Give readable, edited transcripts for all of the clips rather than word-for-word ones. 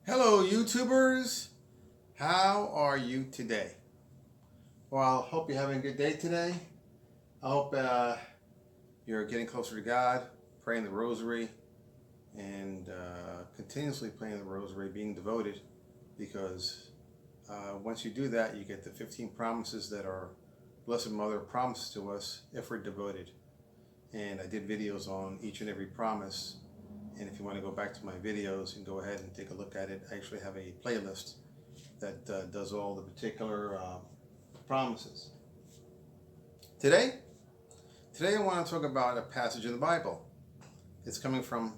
Hello, YouTubers. How are you today? Well, I hope you're having a good day today. I hope you're getting closer to God, praying the rosary, and continuously praying the rosary, being devoted, because once you do that, you get the 15 promises that our Blessed Mother promised to us if we're devoted. And I did videos on each and every promise. And if you want to go back to my videos and go ahead and take a look at it, I actually have a playlist that does all the particular promises. Today I want to talk about a passage in the Bible. It's coming from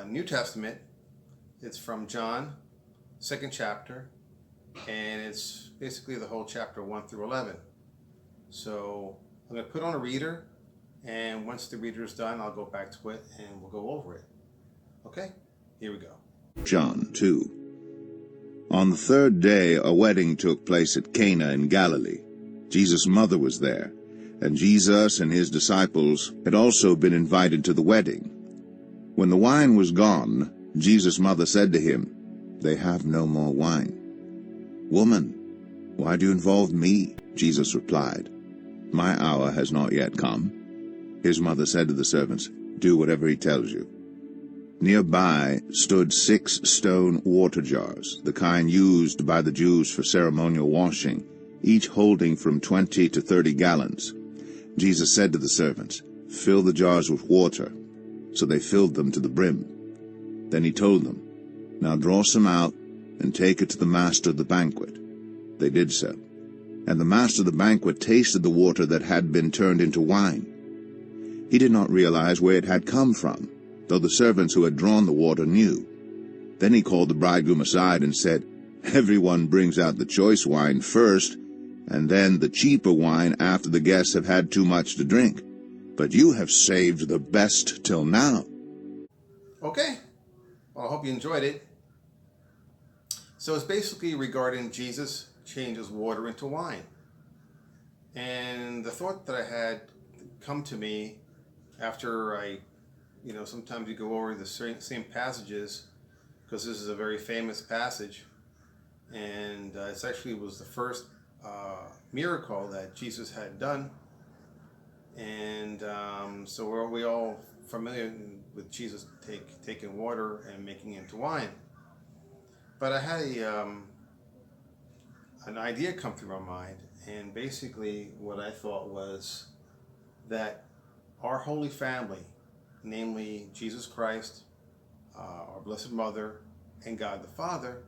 New Testament. It's from John, 2nd chapter, and it's basically the whole chapter 1 through 11. So I'm going to put on a reader, and once the reader is done, I'll go back to it and we'll go over it. Okay, here we go. John 2. On the third day a wedding took place at Cana in Galilee. Jesus' mother was there, and Jesus and his disciples had also been invited to the wedding. When the wine was gone, Jesus' mother said to him, "They have no more wine." "Woman, why do you involve me?" Jesus replied. "My hour has not yet come." His mother said to the servants, "Do whatever he tells you." Nearby stood 6 stone water jars, the kind used by the Jews for ceremonial washing, each holding from 20 to 30 gallons. Jesus said to the servants, "Fill the jars with water." So they filled them to the brim. Then he told them, "Now draw some out and take it to the master of the banquet." They did so. And the master of the banquet tasted the water that had been turned into wine. He did not realize where it had come from, though the servants who had drawn the water knew. Then he called the bridegroom aside and said, "Everyone brings out the choice wine first, and then the cheaper wine after the guests have had too much to drink. But you have saved the best till now." Okay, well, I hope you enjoyed it. So it's basically regarding Jesus changes water into wine. And the thought that I had come to me after sometimes you go over the same passages, because this is a very famous passage, and it actually was the first miracle that Jesus had done. And so we're we all familiar with Jesus taking water and making it into wine. But I had an idea come through my mind, and basically what I thought was that our Holy Family, namely Jesus Christ, our Blessed Mother, and God the Father,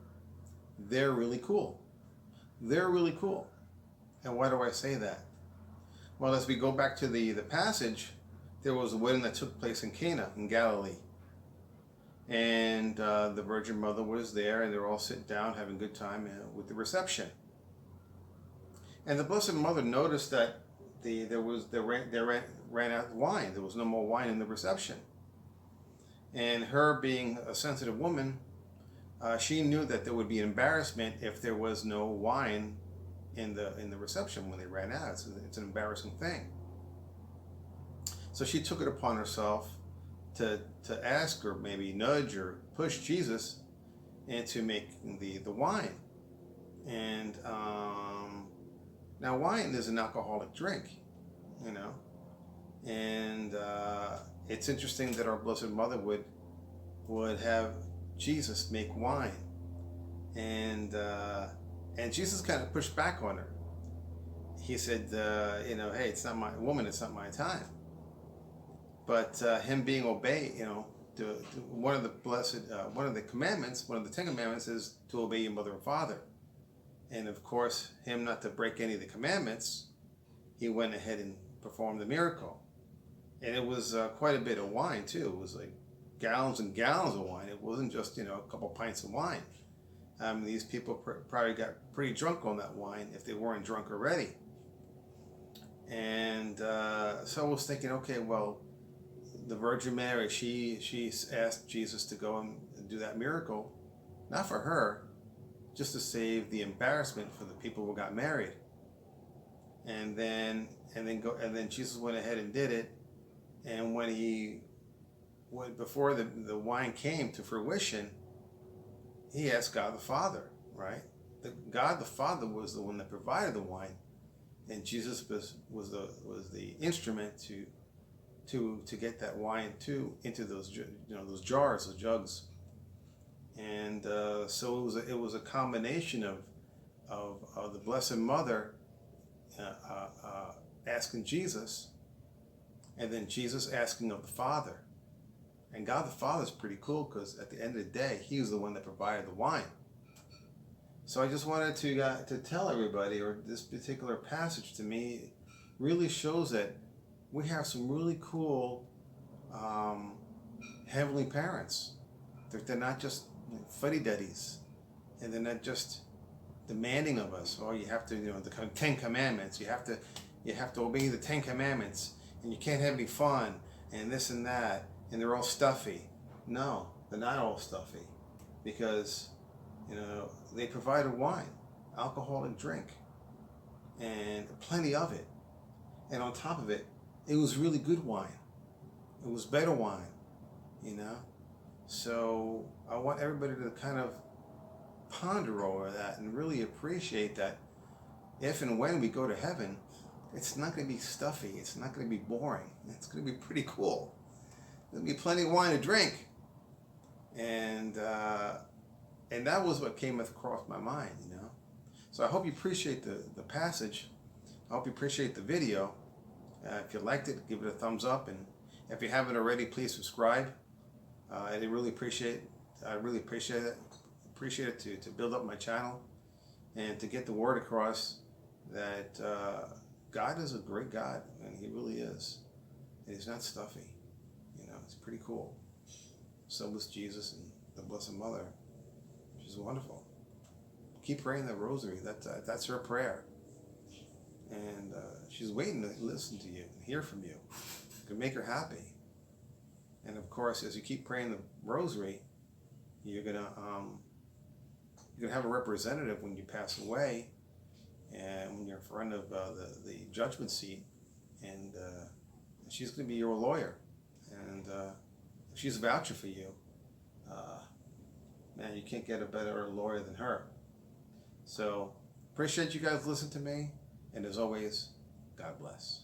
they're really cool. They're really cool. And why do I say that? Well, as we go back to the passage, there was a wedding that took place in Cana in Galilee. And the Virgin Mother was there, and they were all sitting down having a good time with the reception. And the Blessed Mother noticed that they ran out of wine. There was no more wine in the reception. And her being a sensitive woman, she knew that there would be an embarrassment if there was no wine in the reception when they ran out. It's an embarrassing thing. So she took it upon herself to ask, or maybe nudge or push Jesus into making the wine. And now wine is an alcoholic drink, and it's interesting that our Blessed Mother would have Jesus make wine, and Jesus kind of pushed back on her. He said, "Hey, it's not my woman. It's not my time." But him being obeyed, one of the commandments, one of the 10 commandments is to obey your mother and father. And of course, him not to break any of the commandments, he went ahead and performed the miracle. And it was quite a bit of wine too. It was like gallons and gallons of wine. It wasn't just a couple pints of wine. These people probably got pretty drunk on that wine if they weren't drunk already. And so I was thinking, okay, well, the Virgin Mary, she asked Jesus to go and do that miracle, not for her, just to save the embarrassment for the people who got married. And then Jesus went ahead and did it. And before the wine came to fruition, he asked God the Father, right? God the Father was the one that provided the wine, and Jesus was the instrument to get that wine into those those jars, those jugs, and so it was a combination of the Blessed Mother asking Jesus, and then Jesus asking of the Father. And God the Father is pretty cool because at the end of the day, He was the one that provided the wine. So I just wanted to tell everybody, or this particular passage to me really shows that we have some really cool heavenly parents. They're not just fuddy-duddies, and they're not just demanding of us. Oh, you have to, the Ten Commandments. You have to obey the Ten Commandments, and you can't have any fun, and this and that, and they're all stuffy. No, they're not all stuffy, because they provided wine, alcoholic drink, and plenty of it. And on top of it, it was really good wine. It was better wine, So I want everybody to kind of ponder over that and really appreciate that if and when we go to heaven, it's not going to be stuffy. It's not going to be boring. It's going to be pretty cool. There'll be plenty of wine to drink. And that was what came across my mind, So I hope you appreciate the passage. I hope you appreciate the video. If you liked it, give it a thumbs up. And if you haven't already, please subscribe. I really appreciate it. I really appreciate it. Appreciate it to build up my channel and to get the word across that God is a great God, and He really is. And He's not stuffy. It's pretty cool. So was Jesus and the Blessed Mother. She's wonderful. Keep praying the rosary. That's her prayer. And she's waiting to listen to you and hear from you. It can make her happy. And of course, as you keep praying the rosary, you're gonna have a representative when you pass away, and when you're in front of the judgment seat, and she's gonna be your lawyer, and she's vouching for you. Man, you can't get a better lawyer than her. So appreciate you guys listening to me, and as always, God bless.